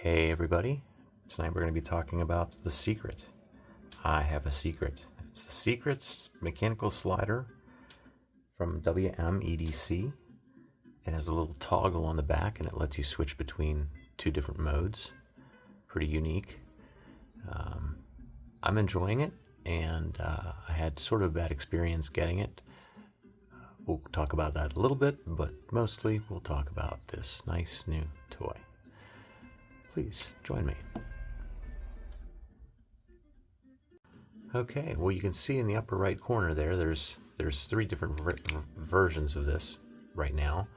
Hey everybody, tonight we're going to be talking about the secret. I have a secret. It's the Secret mechanical slider from EDC. It has a little toggle on the back and it lets you switch between two different modes. Pretty unique. I'm enjoying it, and I had sort of a bad experience getting it. We'll talk about that a little bit, but mostly we'll talk about this nice new toy. Please join me. Okay, well, you can see in the upper right corner there's three different versions of this right now.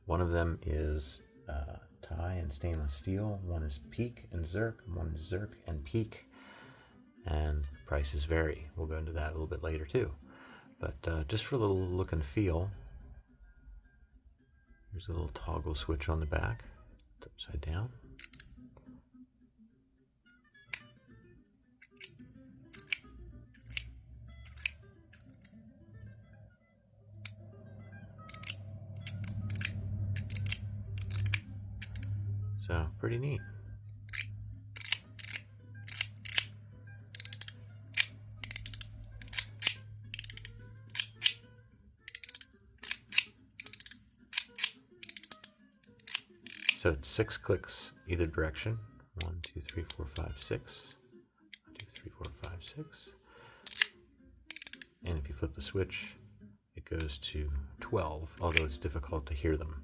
One of them is tie and stainless steel, one is PEEK and Zerk, and one is Zerk and PEEK, and prices vary. We'll go into that a little bit later too. But just for a little look and feel, there's a little toggle switch on the back. It's upside down. So, pretty neat. So it's 6 clicks either direction. 1, 2, 3, 4, 5, 6. 1, 2, 3, 4, 5, 6. And if you flip the switch, it goes to 12, although it's difficult to hear them.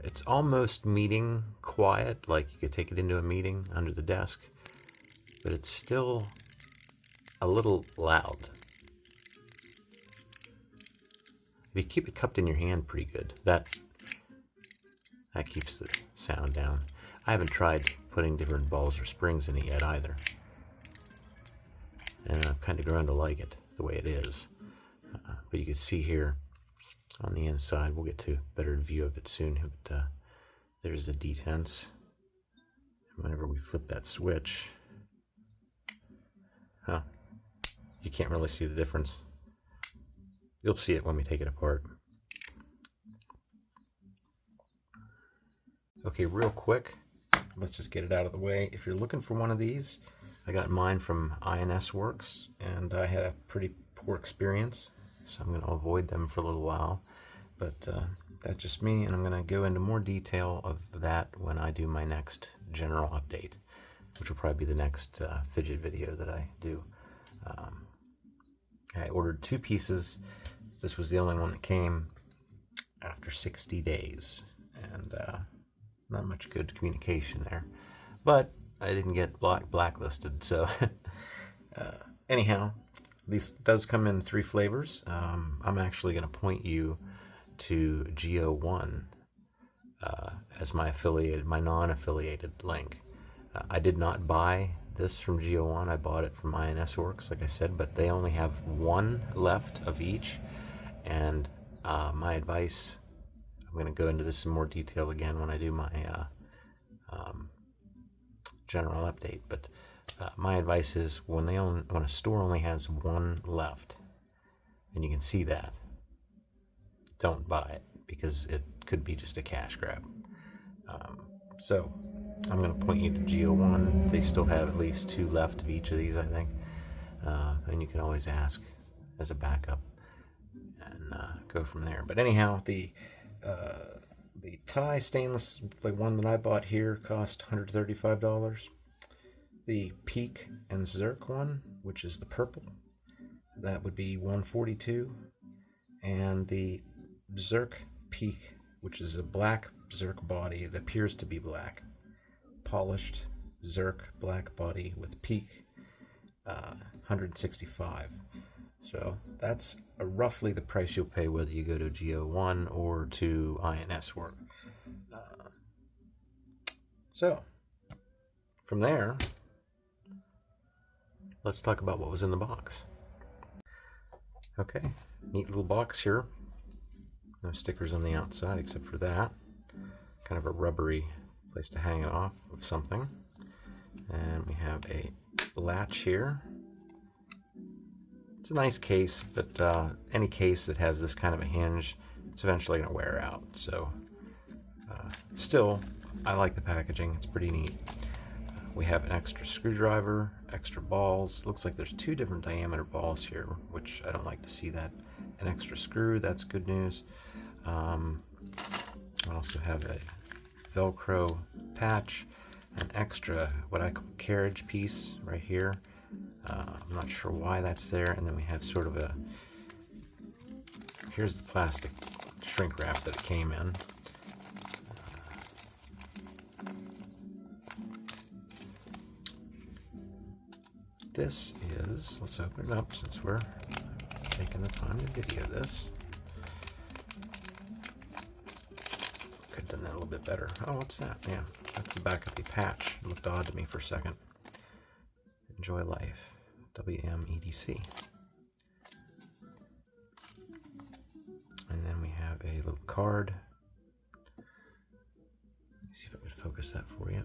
It's almost meeting quiet, like you could take it into a meeting under the desk, but it's still a little loud. If you keep it cupped in your hand pretty good, that keeps the sound down. I haven't tried putting different balls or springs in it yet either, and I've kind of grown to like it the way it is. But you can see here on the inside, we'll get to a better view of it soon, but there's the detents. Whenever we flip that switch, you can't really see the difference. You'll see it when we take it apart. Okay, real quick, let's just get it out of the way. If you're looking for one of these, I got mine from INS Works, and I had a pretty poor experience, so I'm going to avoid them for a little while. But that's just me, and I'm going to go into more detail of that when I do my next general update, which will probably be the next fidget video that I do. I ordered 2 pieces. This was the only one that came after 60 days, and not much good communication there. But I didn't get blacklisted, so anyhow, this does come in 3 flavors. I'm actually going to point you to Geo1 as my non-affiliated link. I did not buy this from Geo1. I bought it from INS Works, like I said, but they only have 1 left of each. And my advice, I'm going to go into this in more detail again when I do my general update, but my advice is when a store only has 1 left, and you can see that, don't buy it, because it could be just a cash grab. So I'm going to point you to Geo1. They still have at least 2 left of each of these, I think, and you can always ask as a backup and go from there. But anyhow, the tie stainless, like one that I bought here, cost $135. The PEEK and Zerk one, which is the purple, that would be $142, and the Zerk PEEK, which is a black Zerk body, it appears to be black, polished Zerk black body with PEEK, $165. So that's roughly the price you'll pay whether you go to Geo1 or to INS Work. So from there, let's talk about what was in the box. Okay, neat little box here. No stickers on the outside except for that. Kind of a rubbery place to hang it off of something. And we have a latch here. It's a nice case, but any case that has this kind of a hinge, it's eventually going to wear out. So still, I like the packaging. It's pretty neat. We have an extra screwdriver, extra balls. Looks like there's 2 different diameter balls here, which I don't like to see that. An extra screw, that's good news. I also have a Velcro patch, an extra, what I call carriage piece right here. I'm not sure why that's there. And then we have sort of a, here's the plastic shrink wrap that it came in. This is, let's open it up since we're taking the time to video this. Could have done that a little bit better. Oh, what's that? Yeah, that's the back of the patch. It looked odd to me for a second. Enjoy life. WM EDC. And then we have a little card. Let me see if I can focus that for you.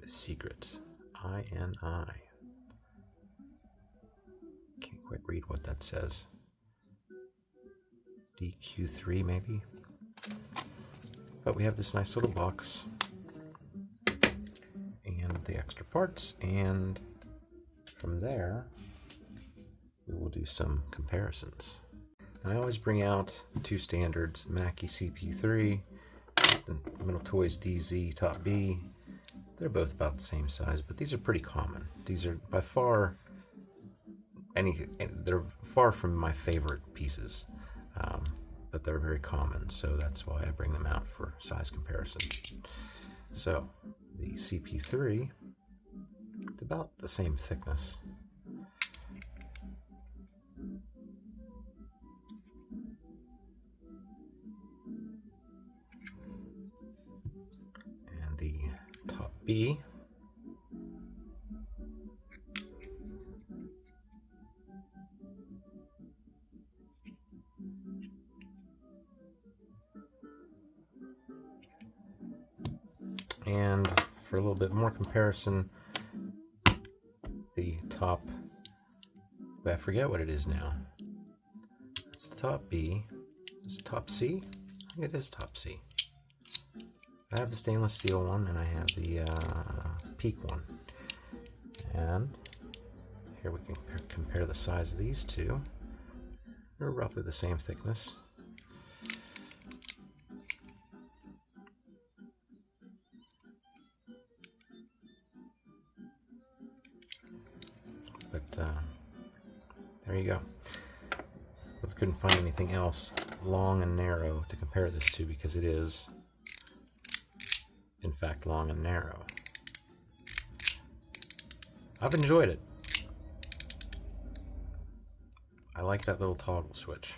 The secret. INI. Can't quite read what that says. DQ3 maybe? But we have this nice little box and the extra parts, and from there we will do some comparisons. Now, I always bring out 2 standards, the Mackie CP3, the Metal Toys DZ Top B. They're both about the same size, but these are pretty common. These are by far they're far from my favorite pieces, but they're very common, so that's why I bring them out for size comparison. So the CP3, it's about the same thickness. And the Top B, and for a little bit more comparison, the Top, I forget what it is now. It's the Top B. Is it Top C? I think it is Top C. I have the stainless steel one, and I have the Peak one. And here we can compare the size of these two. They're roughly the same thickness. But there you go. But couldn't find anything else long and narrow to compare this to, because it is in fact long and narrow. I've enjoyed it. I like that little toggle switch.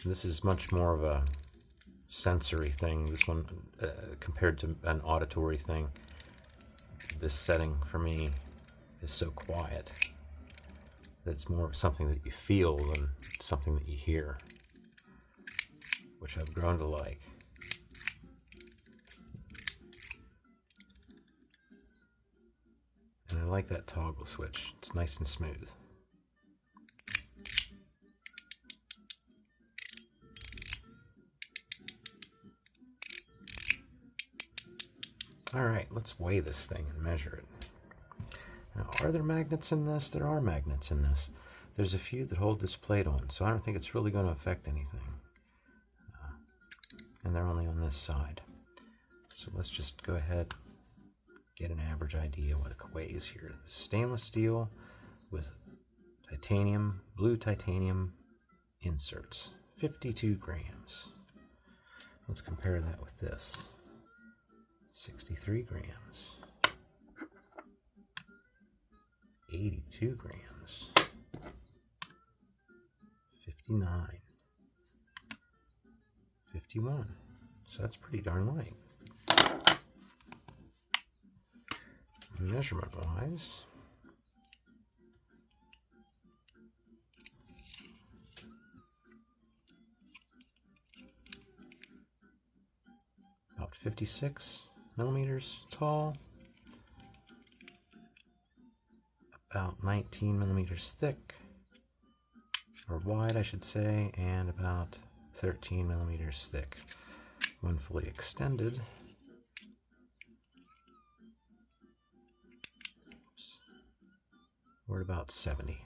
This is much more of a sensory thing, this one, compared to an auditory thing. This setting for me is so quiet that it's more of something that you feel than something that you hear, which I've grown to like. And I like that toggle switch. It's nice and smooth. All right, let's weigh this thing and measure it. Now, are there magnets in this? There are magnets in this. There's a few that hold this plate on, so I don't think it's really going to affect anything. And they're only on this side. So let's just go ahead, get an average idea what it weighs here. Stainless steel with titanium, blue titanium inserts, 52 grams. Let's compare that with this, 63 grams, 82 grams, 59, 51. So that's pretty darn light. Measurement wise, about 56 millimeters tall, about 19 millimeters thick, or wide I should say, and about 13 millimeters thick. When fully extended, we're at about 70.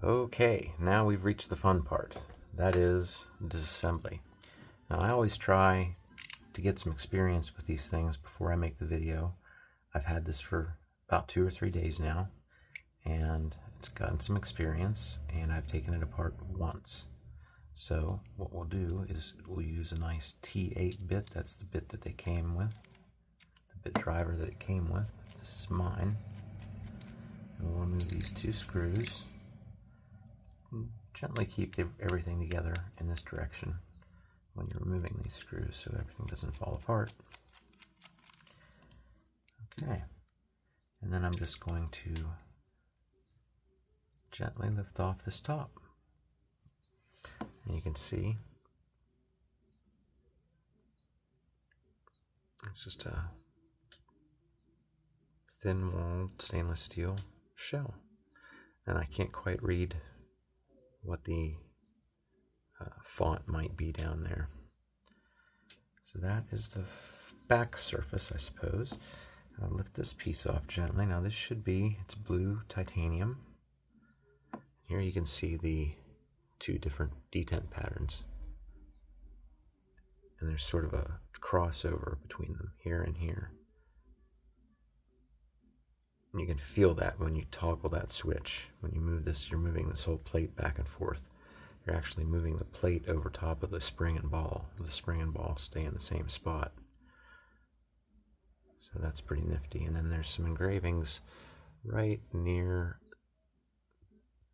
Okay, now we've reached the fun part. That is disassembly. Now I always try to get some experience with these things before I make the video. I've had this for about 2 or 3 days now, and it's gotten some experience, and I've taken it apart once. So what we'll do is we'll use a nice T8 bit. That's the bit that they came with, the bit driver that it came with. This is mine. And we'll remove these 2 screws. Gently keep everything together in this direction when you're removing these screws so everything doesn't fall apart. Okay, and then I'm just going to gently lift off this top. And you can see it's just a thin-walled stainless steel shell. And I can't quite read what the font might be down there. So that is the back surface, I suppose. I'll lift this piece off gently. Now this should be, it's blue titanium. Here you can see the 2 different detent patterns. And there's sort of a crossover between them, here and here. And you can feel that when you toggle that switch. When you move this, you're moving this whole plate back and forth. You're actually moving the plate over top of the spring and ball. The spring and ball stay in the same spot. So that's pretty nifty. And then there's some engravings right near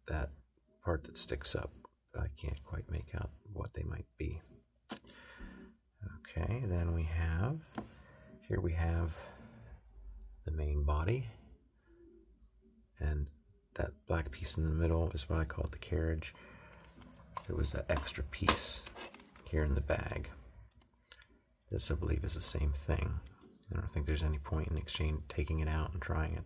that part that sticks up, but I can't quite make out what they might be. Okay, then we have, here we have the main body. And that black piece in the middle is what I call the carriage. There was that extra piece here in the bag. This, I believe, is the same thing. I don't think there's any point in taking it out and trying it.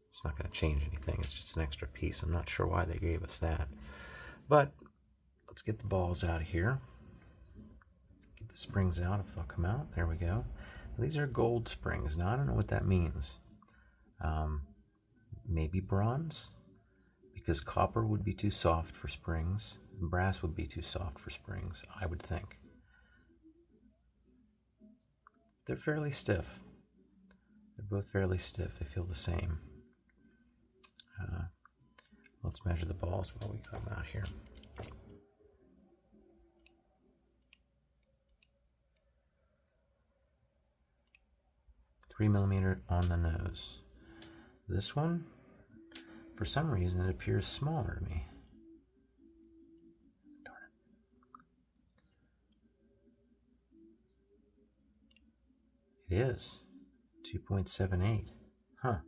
It's not going to change anything. It's just an extra piece. I'm not sure why they gave us that. But let's get the balls out of here. Get the springs out if they'll come out. There we go. These are gold springs. Now, I don't know what that means. Maybe bronze, because copper would be too soft for springs, and brass would be too soft for springs, I would think. They're fairly stiff. They're both fairly stiff. They feel the same. Let's measure the balls while we come out here. $3mm on the nose. This one, for some reason, it appears smaller to me. Darn it. It is 2.78. Huh.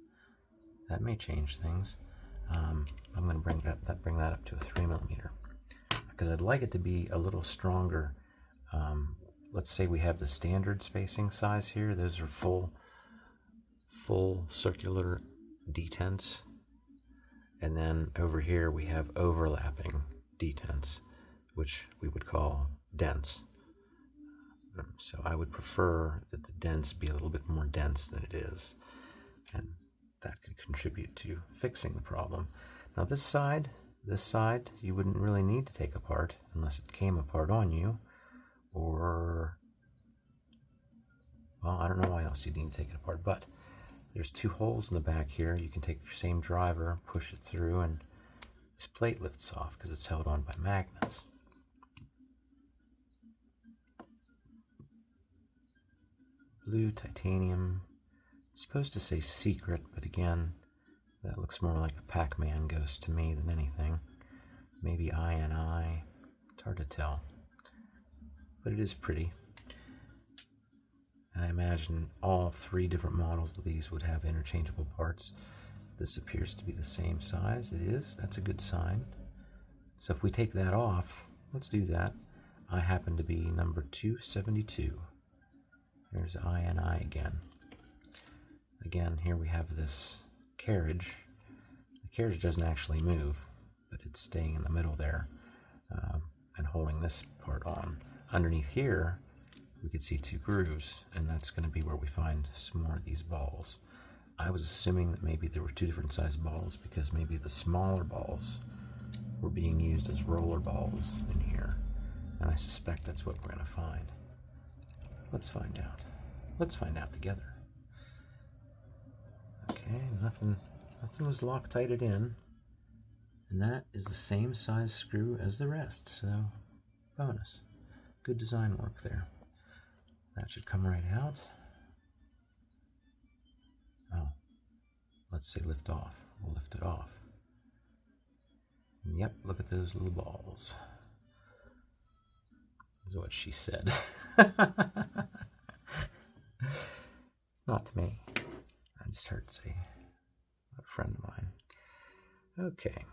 That may change things. I'm going to bring that up to a 3mm because I'd like it to be a little stronger. Let's say we have the standard spacing size here. Those are full circular detents, and then over here we have overlapping detents, which we would call dents. So I would prefer that the dents be a little bit more dense than it is, and that could contribute to fixing the problem. Now this side you wouldn't really need to take apart unless it came apart on you, or, well, I don't know why else you'd need to take it apart, but there's 2 holes in the back here. You can take your same driver, push it through, and this plate lifts off because it's held on by magnets. Blue titanium. It's supposed to say secret, but again, that looks more like a Pac-Man ghost to me than anything. Maybe I. It's hard to tell. But it is pretty. I imagine all 3 different models of these would have interchangeable parts. This appears to be the same size. It is. That's a good sign. So if we take that off, let's do that. I happen to be number 272. There's I and I again. Again, here we have this carriage. The carriage doesn't actually move, but it's staying in the middle there and holding this part on. Underneath here, we could see 2 grooves, and that's going to be where we find some more of these balls. I was assuming that maybe there were 2 different sized balls because maybe the smaller balls were being used as roller balls in here, and I suspect that's what we're going to find. Let's find out. Let's find out together. Okay, nothing was Loctited in, and that is the same size screw as the rest, so bonus. Good design work there. That should come right out. Oh, let's say lift off. We'll lift it off. Yep, look at those little balls. Is what she said. Not to me. I just heard say a friend of mine. Okay.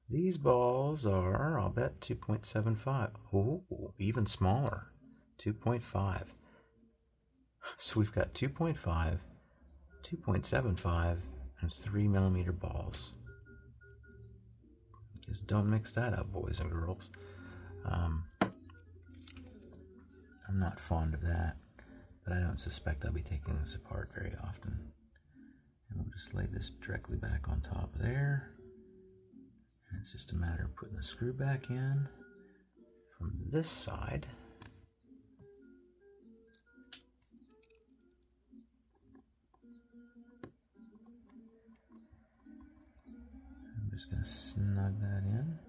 These balls are, I'll bet, 2.75. Oh, even smaller. 2.5. So we've got 2.5, 2.75, and 3mm balls. Just don't mix that up, boys and girls. I'm not fond of that, but I don't suspect I'll be taking this apart very often. And we'll just lay this directly back on top of there. And it's just a matter of putting the screw back in from this side. I'm just going to snug that in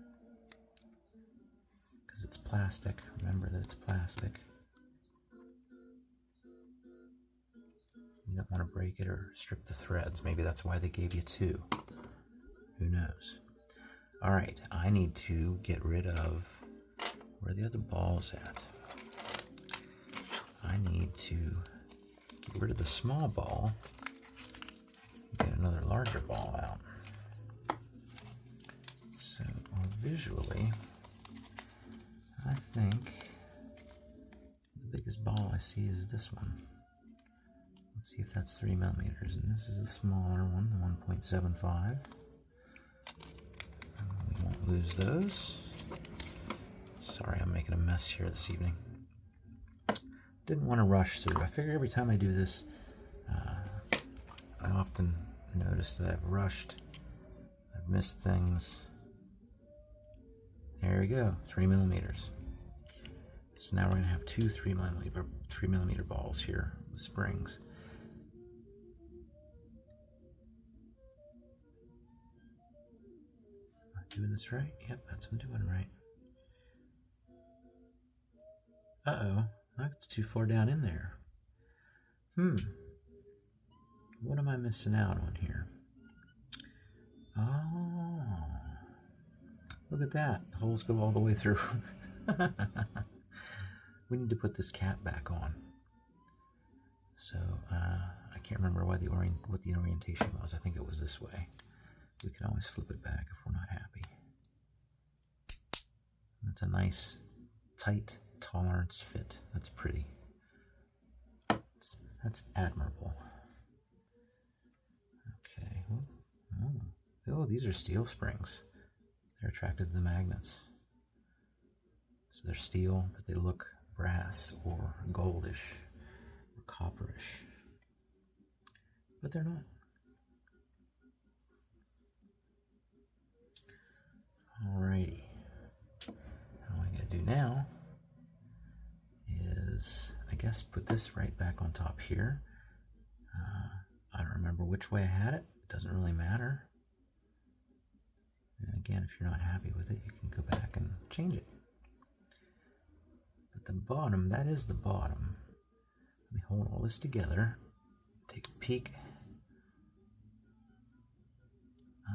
because it's plastic. Remember that it's plastic. You don't want to break it or strip the threads. Maybe that's why they gave you 2. Who knows? All right, I need to get rid of, where are the other balls at? I need to get rid of the small ball, get another larger ball out. So visually, I think the biggest ball I see is this one. Let's see if that's 3mm, and this is the smaller one, the 1.75. We won't lose those. Sorry, I'm making a mess here this evening. Didn't want to rush through. I figure every time I do this, I often notice that I've rushed, I've missed things. There we go, 3mm. So now we're going to have 2 3mm balls here with springs. Am I doing this right? Yep, that's what I'm doing right. Uh-oh, that's too far down in there. What am I missing out on here? Oh, look at that. The holes go all the way through. We need to put this cap back on. So, I can't remember what the orientation was. I think it was this way. We can always flip it back if we're not happy. That's a nice, tight tolerance fit. That's pretty. That's admirable. Okay. Oh, these are steel springs. They're attracted to the magnets. So they're steel, but they look brass or goldish or copperish. But they're not. Alrighty. All I gotta do now is, I guess, put this right back on top here. I don't remember which way I had it. It doesn't really matter. And again, if you're not happy with it, you can go back and change it. But the bottom, that is the bottom. Let me hold all this together. Take a peek.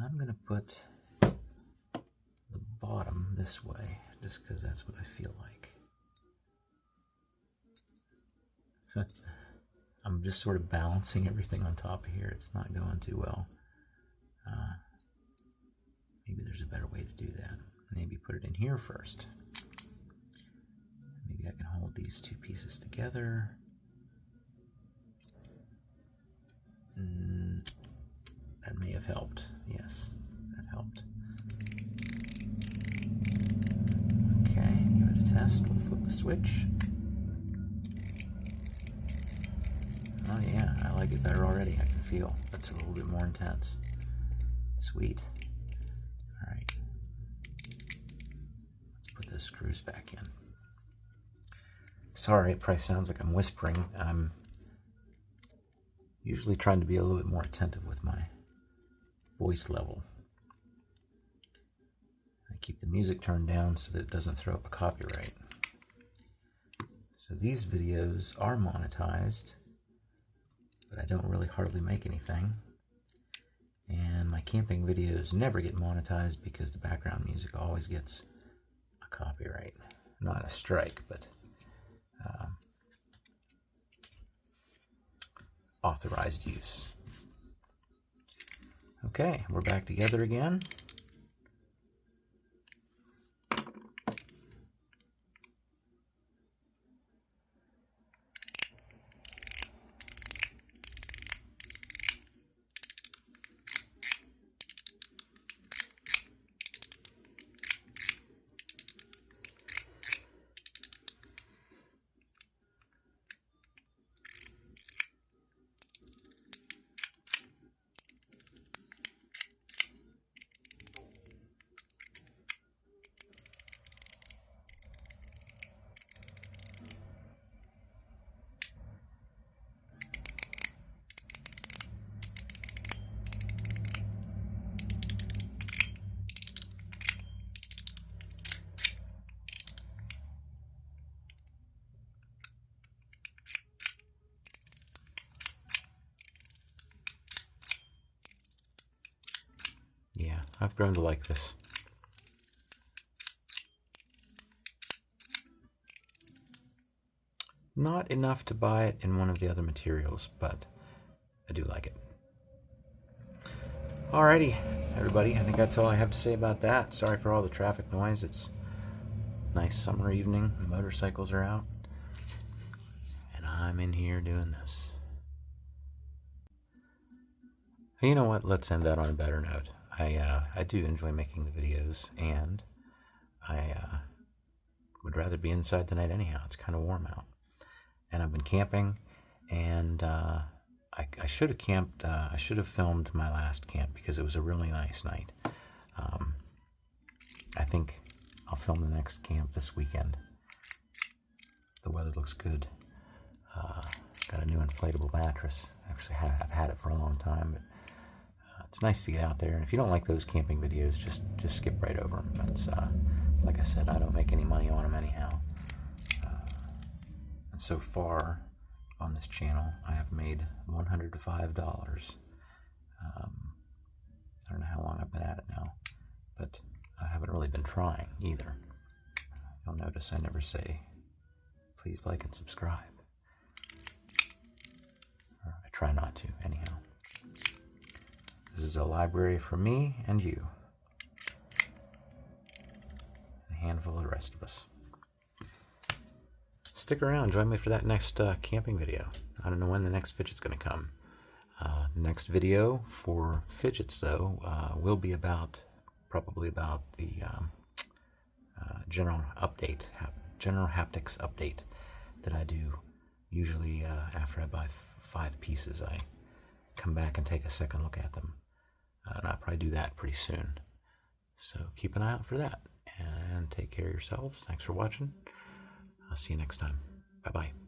I'm going to put the bottom this way, just because that's what I feel like. I'm just sort of balancing everything on top of here. It's not going too well. Maybe there's a better way to do that. Maybe put it in here first. Maybe I can hold these two pieces together. That may have helped. Yes, that helped. Okay, give it a test. We'll flip the switch. Oh yeah, I like it better already. I can feel it's a little bit more intense. Sweet. All right. Let's put those screws back in. Sorry, it probably sounds like I'm whispering. I'm usually trying to be a little bit more attentive with my voice level. I keep the music turned down so that it doesn't throw up a copyright. So these videos are monetized, but I don't really hardly make anything. And my camping videos never get monetized because the background music always gets a copyright. Not a strike, but authorized use. Okay, we're back together again. Yeah, I've grown to like this. Not enough to buy it in one of the other materials, but I do like it. Alrighty, everybody, I think that's all I have to say about that. Sorry for all the traffic noise. It's a nice summer evening. The motorcycles are out. And I'm in here doing this. You know what? Let's end that on a better note. I do enjoy making the videos, and I would rather be inside tonight anyhow. It's kind of warm out. And I've been camping, and I should have camped. I should have filmed my last camp because it was a really nice night. I think I'll film the next camp this weekend. The weather looks good. Got a new inflatable mattress. Actually, I've had it for a long time, but it's nice to get out there. And if you don't like those camping videos, just skip right over them. That's like I said, I don't make any money on them anyhow. And so far on this channel, I have made $105. I don't know how long I've been at it now, but I haven't really been trying either. You'll notice I never say, please like and subscribe. Or I try not to, anyhow. This is a library for me and you. A handful of the rest of us. Stick around, join me for that next camping video. I don't know when the next fidget's going to come. Next video for fidgets, though, will be probably about the general haptics update that I do. Usually after I buy 5 pieces, I come back and take a second look at them. And I'll probably do that pretty soon. So keep an eye out for that. And take care of yourselves. Thanks for watching. I'll see you next time. Bye-bye.